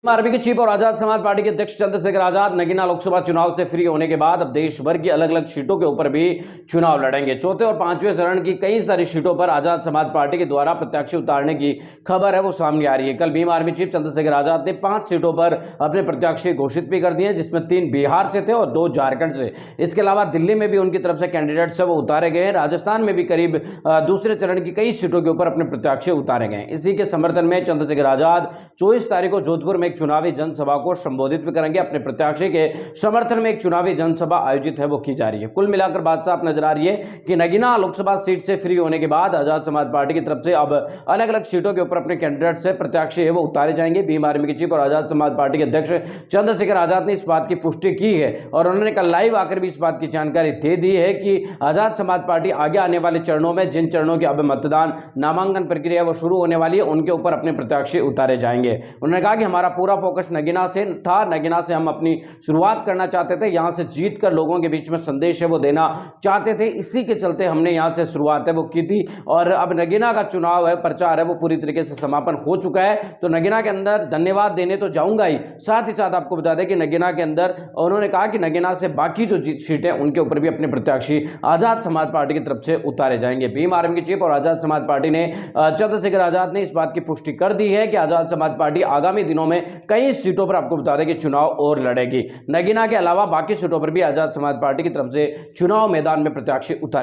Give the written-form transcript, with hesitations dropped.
Army के chief और Azad Samaj party के अध्यक्ष चंद्रशेखर आजाद नगीना लोकसभा चुनाव से फ्री होने के बाद अब देश भर की अलग अलग सीटों के ऊपर भी चुनाव लड़ेंगे। चौथे और पांचवें चरण की कई सारी सीटों पर आजाद समाज पार्टी के द्वारा प्रत्याशी उतारने की खबर है वो सामने आ रही है। कल भीम आर्मी चीफ चंद्रशेखर आजाद ने 5 सीटों पर अपने प्रत्याशी घोषित भी कर दिए, जिसमें 3 बिहार से थे और 2 झारखंड से। इसके अलावा दिल्ली में भी उनकी तरफ से कैंडिडेट्स है वो उतारे गए। राजस्थान में भी करीब दूसरे चरण की कई सीटों के ऊपर अपने प्रत्याशी उतारे गए। इसी के समर्थन में चंद्रशेखर आजाद 24 तारीख को जोधपुर में एक चुनावी जनसभा को संबोधित भी करेंगे। अपने प्रत्याशी के समर्थन में एक चुनावी जनसभा आयोजित है वो की जा रही है। कुल मिलाकर बात साफ नजर आ रही है कि नगीना लोकसभा सीट से फ्री होने के बाद आजाद समाज पार्टी की तरफ से अब अलग अलग सीटों के ऊपर अपने कैंडिडेट से प्रत्याशी है वो उतारे जाएंगे। भीम आर्मी के चीफ और आजाद समाज पार्टी के अध्यक्ष चंद्रशेखर आजाद ने इस बात की पुष्टि की है और उन्होंने कल लाइव आकर भी इस बात की जानकारी दे दी है कि आजाद समाज पार्टी आगे आने वाले चरणों में जिन चरणों के अब मतदान नामांकन प्रक्रिया वो शुरू होने वाली है उनके ऊपर अपने प्रत्याशी उतारे जाएंगे। उन्होंने कहा कि हमारा पूरा फोकस नगीना से था, नगीना से हम अपनी शुरुआत करना चाहते थे, यहां से जीतकर लोगों के बीच में संदेश है वो देना चाहते थे। इसी के चलते हमने यहां से शुरुआत है वो की थी और अब नगीना का चुनाव है प्रचार है वो पूरी तरीके से समापन हो चुका है। तो नगीना के अंदर धन्यवाद देने तो जाऊंगा ही, साथ ही साथ आपको बता दें कि नगीना के अंदर उन्होंने कहा कि नगीना से बाकी जो सीटें उनके ऊपर भी अपने प्रत्याशी आजाद समाज पार्टी की तरफ से उतारे जाएंगे। भीम आर्मी के चीफ और आजाद समाज पार्टी ने चंद्रशेखर आजाद ने इस बात की पुष्टि कर दी है कि आजाद समाज पार्टी आगामी दिनों में कई सीटों पर आपको बता दें कि चुनाव और लड़ेगी। नगीना के अलावा बाकी सीटों पर भी आजाद समाज पार्टी की तरफ से चुनाव मैदान में प्रत्याशी उतारे